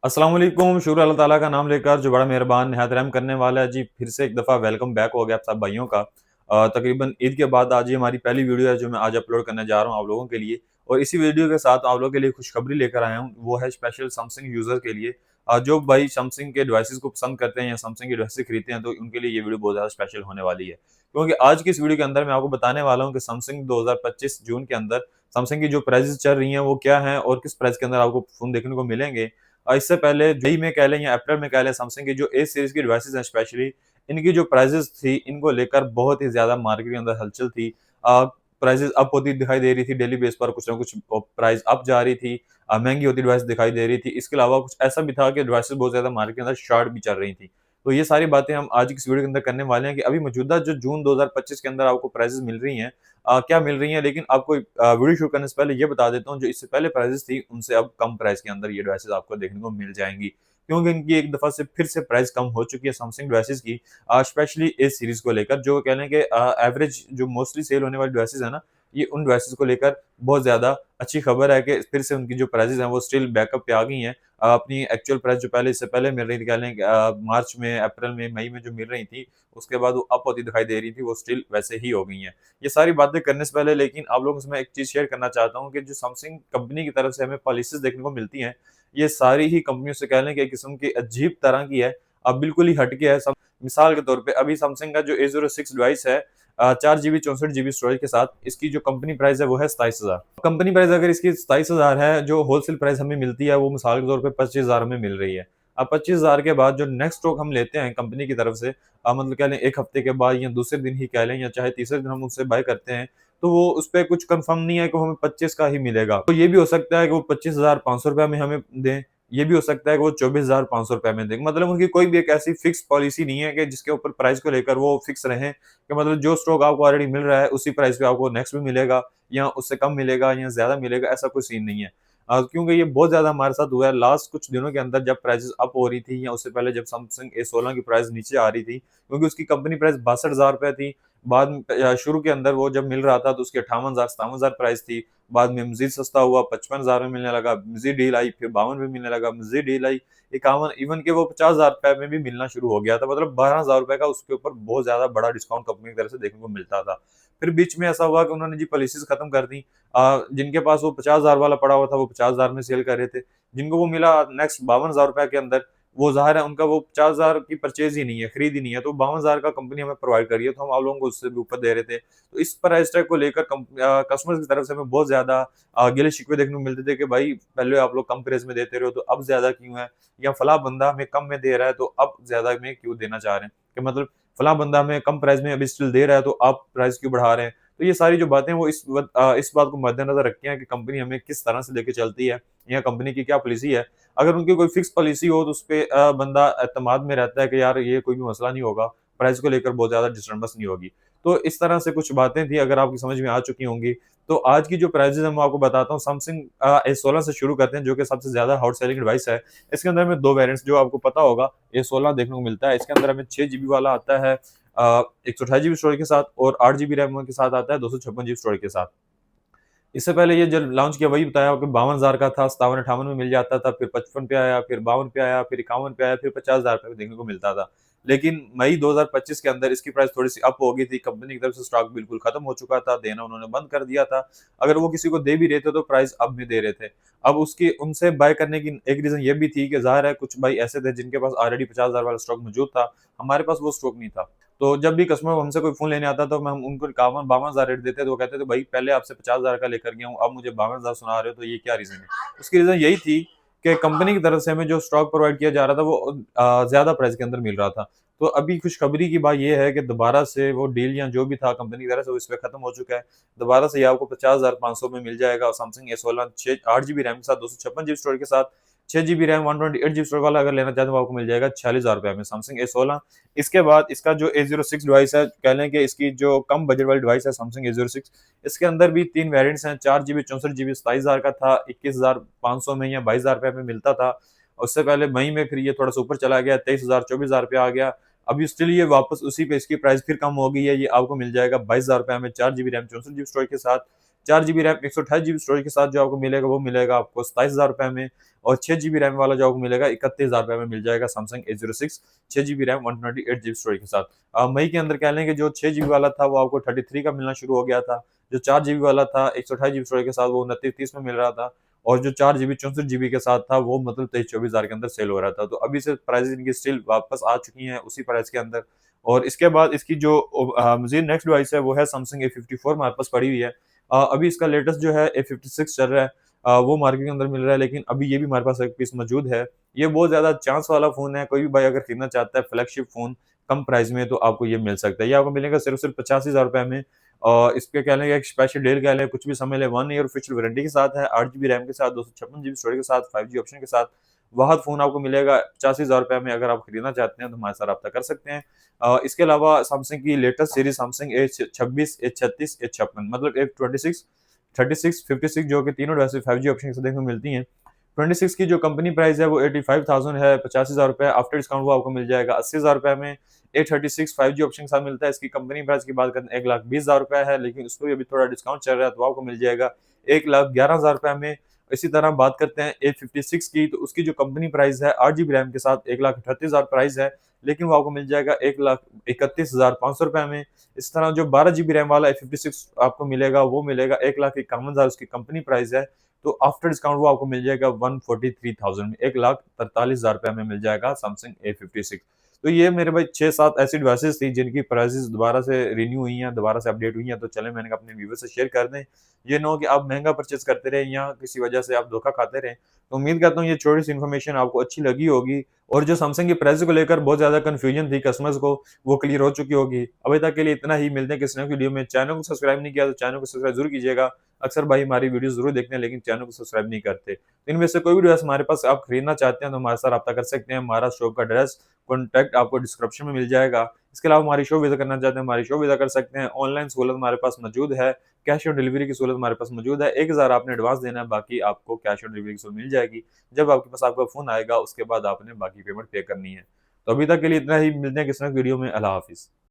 अस्सलाम वालेकुम। शुक्र अल्लाह ताला का नाम लेकर जो बड़ा मेहरबान निहायत रहम करने वाला है जी। फिर से एक दफ़ा वेलकम बैक हो गया आप सब भाइयों का। तकरीबन ईद के बाद आज ये हमारी पहली वीडियो है जो मैं आज अपलोड करने जा रहा हूँ आप लोगों के लिए। और इसी वीडियो के साथ आप लोगों के लिए खुशखबरी लेकर आया हूँ, वो है स्पेशल सैमसंग यूज़र के लिए। जो भाई सैमसंग के डिवाइसेज़ को पसंद करते हैं या सैमसंग के डिवाइसेज़ खरीदते हैं, तो उनके लिए ये वीडियो बहुत ज़्यादा स्पेशल होने वाली है। क्योंकि आज की इस वीडियो के अंदर मैं आपको बताने वाला हूँ कि सैमसंग 2025 जून के अंदर सैमसंग की जो प्राइसेज़ चल रही हैं वो क्या हैं और किस प्राइस के अंदर आपको फ़ोन देखने को मिलेंगे। इससे पहले मई में कह लें या अप्रैल में कह लें, सैमसंग की जो ए सीरीज़ की डिवाइसेज़ हैं स्पेशली, इनकी जो प्राइसेज़ थी, इनको लेकर बहुत ही ज़्यादा मार्केट के अंदर हलचल थी। प्राइसेज़ अप होती दिखाई दे रही थी डेली बेस पर, कुछ ना कुछ प्राइस अप जा रही थी। महँगी होती डिवाइस दिखाई दे रही थी। इसके अलावा कुछ ऐसा भी था कि डिवाइसेज़ बहुत ज़्यादा मार्केट के अंदर शॉर्ट भी चल रही थी। तो ये सारी बातें हम आज की इस वीडियो के अंदर करने वाले हैं कि अभी मौजूदा जो जून 2025 के अंदर आपको प्राइसेज़ मिल रही हैं, क्या मिल रही हैं। लेकिन आपको वीडियो शुरू करने से पहले ये बता देता हूँ, जो इससे पहले प्राइसेज़ थी, उनसे अब कम प्राइस के अंदर ये डिवाइसेज़ आपको देखने को मिल जाएँगी। क्योंकि इनकी एक दफ़ा से फिर से प्राइस कम हो चुकी है सैमसंग डिवाइसेज़ की, स्पेशली ए सीरीज़ को लेकर, जो कह लें कि एवरेज जो मोस्टली सेल होने वाली डिवाइसेज़ है ना, ये उन डिवाइसेज़ को लेकर बहुत ज़्यादा अच्छी खबर है कि फिर से उनकी जो प्राइसेज़ हैं वो स्टिल बैकअप पे आ गई हैं। अपनी एक्चुअल प्राइस जो पहले इससे पहले मिल रही थी, कह लें कि मार्च में, अप्रैल में, मई में जो मिल रही थी, उसके बाद वो अप होती दिखाई दे रही थी, वो स्टिल वैसे ही हो गई हैं। ये सारी बातें करने से पहले लेकिन आप लोगों से मैं एक चीज़ शेयर करना चाहता हूँ कि जो सैमसंग कंपनी की तरफ से हमें पॉलिसीज़ देखने को मिलती हैं, ये सारी ही कंपनियों से कह लें कि एक किस्म की अजीब तरह की है। बिल्कुल ही हट के है। सम मिसाल के तौर पे अभी सैमसंग का जो A06 डिवाइस है, 4 जीबी 64 जीबी स्टोरेज के साथ, इसकी जो कंपनी प्राइस है वो है 27,000। कंपनी प्राइस अगर इसकी 27,000 है, जो होलसेल प्राइस हमें मिलती है वो मिसाल के तौर पे 25,000 हमें मिल रही है। अब 25,000 के बाद जो नेक्स्ट स्टॉक हम लेते हैं कंपनी की तरफ से, मतलब कह लें 1 हफ्ते के बाद या दूसरे दिन ही कह लें या चाहे तीसरे दिन हम उससे बाय करते हैं, तो वो उसपे कुछ कन्फर्म नहीं है कि वो हमें 25 का ही मिलेगा। तो ये भी हो सकता है कि वो ₹25,500 में हमें दें, ये भी हो सकता है कि वो ₹24,500 में दें। मतलब उनकी कोई भी एक ऐसी फिक्स पॉलिसी नहीं है कि जिसके ऊपर प्राइस को लेकर वो फिक्स रहें, कि मतलब जो स्टॉक आपको ऑलरेडी मिल रहा है उसी प्राइस पे आपको नेक्स्ट भी मिलेगा या उससे कम मिलेगा या ज़्यादा मिलेगा, ऐसा कोई सीन नहीं है। क्योंकि ये बहुत ज़्यादा हमारे साथ हुआ है लास्ट कुछ दिनों के अंदर, जब प्राइसेज़ अप हो रही थी या उससे पहले जब सैमसंग A16 की प्राइस नीचे आ रही थी, क्योंकि उसकी कंपनी प्राइस ₹62,000 थी। बाद में शुरू के अंदर वो जब मिल रहा था तो उसकी 58,000 57,000 प्राइस थी। बाद में मज़ीद सस्ता हुआ, 55,000 में मिलने लगा, मज़ीद डील आई, फिर 52 में मिलने लगा, मज़ीद डील आई, 51, इवन कि वो ₹50,000 में भी मिलना शुरू हो गया था। मतलब ₹12,000 का उसके ऊपर बहुत ज़्यादा बड़ा डिस्काउंट कंपनी की तरफ से देखने को मिलता था। फिर बीच में ऐसा हुआ कि उन्होंने जी पॉलिसीज़ खत्म कर दी। जिनके पास वो 50,000 वाला पड़ा हुआ था, वो 50,000 में सेल कर रहे थे। जिनको वो मिला नेक्स्ट ₹52,000 के अंदर, वो ज़ाहिर है उनका वो 50,000 की परचेज़ ही नहीं है, खरीद ही नहीं है, तो 52,000 का कंपनी हमें प्रोवाइड कर रही है, तो हम आप लोगों को उससे भी ऊपर दे रहे थे। तो इस प्राइस टैग को लेकर कस्टमर्स की तरफ से हमें बहुत ज़्यादा गिले-शिकवे देखने को मिलते थे कि भाई पहले आप लोग कम प्राइस में देते रहे हो, तो अब ज़्यादा क्यों है? या फलाँ बंदा हमें कम में दे रहा है, तो अब ज़्यादा में क्यों देना चाह रहे हैं? कि मतलब फलाँ बंदा हमें कम प्राइस में अभी स्टिल दे रहा है, तो आप प्राइस क्यों बढ़ा रहे हैं? तो ये सारी जो बातें हैं वो इस बात को मद्देनज़र रखती हैं कि कंपनी हमें किस तरह से लेके चलती है या कंपनी की क्या पॉलिसी है। अगर उनकी कोई फिक्स पॉलिसी हो तो उसपे बंदा एतमाद में रहता है कि यार ये कोई भी मसला नहीं होगा, प्राइस को लेकर बहुत ज़्यादा डिस्टर्बेंस नहीं होगी। तो इस तरह से कुछ बातें थी, अगर आपकी समझ में आ चुकी होंगी। तो आज की जो प्राइसेज़ है मैं आपको बताता हूँ। सैमसंग A16 से शुरू करते हैं, जो कि सबसे ज़्यादा हॉट सेलिंग डिवाइस है। इसके अंदर हमें 2 वेरिएंट्स जो आपको पता होगा A16 देखने को मिलता है। इसके अंदर हमें 6 जीबी वाला आता है, 128 जीबी स्टोरेज के साथ, और 8 जीबी रैम के साथ आता है 256 जीबी स्टोरेज के साथ। इससे पहले ये जब लॉन्च किया वही बताया कि 52,000 का था, 57-58 में मिल जाता था, फिर 55 पे आया, फिर 52 पे आया, फिर 51 पे आया, फिर 50,000 पे देखने को मिलता था। लेकिन मई 2025 के अंदर इसकी प्राइस थोड़ी-सी अप हो गई थी, कंपनी की तरफ से स्टॉक बिल्कुल खत्म हो चुका था, देना उन्होंने बंद कर दिया था। अगर वो किसी को दे भी रहे थे तो प्राइस अप भी दे रहे थे। अब उसकी उनसे बाय करने की एक रीज़न ये भी थी कि ज़ाहिर है कुछ भाई ऐसे थे जिनके पास ऑलरेडी 50,000 वाला स्टॉक मौजूद था, हमारे पास वो स्टॉक नहीं था। तो जब भी कस्टमर हमसे कोई फ़ोन लेने आता तो हम उनको 51-52,000 रेट देते, तो वो कहते थे भाई पहले आपसे 50,000 का लेकर गया हूँ, अब मुझे 52,000 सुना रहे हो, तो ये क्या रीज़न है? उसकी रीज़न यही थी कि कंपनी की तरफ से हमें जो स्टॉक प्रोवाइड किया जा रहा था वो ज़्यादा प्राइस के अंदर मिल रहा था। तो अभी खुशखबरी की बात ये है कि दोबारा से वो डील या जो भी था कंपनी की तरफ से वो इस पे खत्म हो चुका है। दोबारा से ये आपको 50,500 में मिल जाएगा, और सैमसंग A16 6 8 जीबी रैम के साथ, 256 जीबी स्टोरेज के साथ, 6 जीबी रैम 128 जीबी स्टोरेज वाला अगर लेना चाहते हो, आपको मिल जाएगा ₹46,000 में सैमसंग A16। इसके बाद इसका जो A06 डिवाइस है, कह लें कि इसकी जो कम बजट वाली डिवाइस है सैमसंग A06, इसके अंदर भी 3 वेरिएंट्स हैं, 4 जीबी 64 जीबी 27,000 का था, 21,500 में या ₹22,000 में मिलता था। उससे पहले मई में फिर ये थोड़ा-सा ऊपर चला गया, 23,000 ₹24,000 पे आ गया। अभी स्टिल ये वापस उसी पे, इसकी प्राइस फिर कम हो गई है, ये आपको मिल जाएगा ₹22,000 में, 4 जीबी रैम 64 जीबी स्टोरेज के साथ, 4 GB रैम 128 GB स्टोरेज के साथ जो आपको मिलेगा वो मिलेगा आपको 27,000 में, और 6 GB रैम वाला जो आपको मिलेगा 31,000 में मिल जाएगा Samsung A06 6 GB RAM 128 GB storage के साथ। मई के अंदर कह लें कि जो 6 GB वाला था वो आपको 33 का मिलना शुरू हो गया था, जो 4 GB वाला था 128 GB स्टोरेज के साथ वो 29-30 में मिल रहा था, और जो 4 GB 64 GB के साथ था वो मतलब 23-24 हज़ार के अंदर सेल हो रहा था। तो अभी से प्राइस इनकी स्टिल वापस आ चुकी हैं उसी प्राइस के अंदर। और इसके बाद इसकी जो मज़ीद नेक्स्ट डिवाइस है वो है सैमसंग A54 हमारे पास पड़ी हुई है। अभी इसका लेटेस्ट जो है A56 चल रहा है, वो मार्केट के अंदर मिल रहा है, लेकिन अभी ये भी हमारे पास एक पीस मौजूद है। ये बहुत ज़्यादा चांस वाला फ़ोन है, कोई भी भाई अगर खरीदना चाहता है फ्लैगशिप फ़ोन कम प्राइस में तो आपको ये मिल सकता है। ये आपको मिलेगा सिर्फ़ 85,000 में। इस पे कह लें एक स्पेशल डील कह लें, कुछ भी समझ लें, 1 ईयर ऑफिशियल वारंटी के साथ है, 8 GB रैम के साथ, 256 GB स्टोरेज के साथ, 5G ऑप्शन के साथ। वह फ़ोन आपको मिलेगा 85,000 में। अगर आप खरीदना चाहते हैं तो हमारे साथ राब्ता कर सकते हैं। इसके अलावा सैमसंग की latest series Samsung A26, A36, A56 मतलब A26, 36, 56 जो कि तीनों वैसे 5G ऑप्शन के साथ देखने को मिलती हैं। 26 की जो कंपनी प्राइस है वो 85,000 है, 85,000 आफ्टर डिस्काउंट वो आपको मिल जाएगा 80,000 में। A36 5G ऑप्शन के साथ मिलता है। इसकी कंपनी प्राइस की बात करें 1,20,000 है, लेकिन उसमें भी अभी थोड़ा डिस्काउंट चल रहा है तो आपको मिल जाएगा 1,11,000 में। इसी तरह बात करते हैं A56 की, तो उसकी जो कंपनी प्राइस है 8 GB रैम के साथ 1,38,000 प्राइस है, लेकिन वो आपको मिल जाएगा 1,31,500 में। इस तरह जो 12 GB रैम वाला A56 आपको मिलेगा वो मिलेगा 1,51,000 उसकी कंपनी प्राइस है। तो आफ्टर डिस्काउंट वो आपको मिल जाएगा 143,000 में, 1,43,000 में मिल जाएगा सैमसंग A56। तो ये मेरे भाई 6-7 ऐसी डिवाइसेस थी जिनकी प्राइसेस दोबारा से रिन्यू हुई हैं, दोबारा से अपडेट हुई हैं, तो चलें मैंने कहा अपने व्यूअर्स से शेयर कर दें। ये ना हो कि आप महँगा परचेज़ करते रहें या किसी वजह से आप धोखा खाते रहें। तो उम्मीद करता हूँ ये छोटी-सी इन्फॉर्मेशन आपको अच्छी लगी होगी, और जो सैमसंग की प्राइस को लेकर बहुत ज़्यादा कन्फ्यूजन थी कस्टमर्स को, वो क्लियर हो चुकी होगी। अभी तक के लिए इतना ही, मिलते हैं किसी नई वीडियो में। चैनल को सब्सक्राइब नहीं किया तो चैनल को सब्सक्राइब ज़रूर कीजिएगा। अक्सर भाई हमारी वीडियो ज़रूर देखते हैं लेकिन चैनल को सब्सक्राइब नहीं करते। तो इनमें से कोई भी डिवाइस हमारे पास आप खरीदना चाहते हैं तो हमारे साथ राब्ता कर सकते हैं। हमारा शॉप का एड्रेस, कॉन्टैक्ट आपको डिस्क्रिप्शन में मिल जाएगा। इसके अलावा हमारी शॉप विज़िट करना चाहते हैं, हमारी शॉप विज़िट कर सकते हैं। ऑनलाइन सहूलत हमारे पास मौजूद है, कैश ऑन डिलीवरी की सहूलत हमारे पास मौजूद है। 1,000 आपने एडवांस देना है, बाकी आपको कैश ऑन डिलीवरी की सहूलत मिल जाएगी। जब आपके पास आपका फ़ोन आएगा उसके बाद आपने बाकी पेमेंट पे करनी है। तो अभी तक के लिए इतना ही, मिलते हैं किसी नई वीडियो में। अल्लाह हाफ़िज़।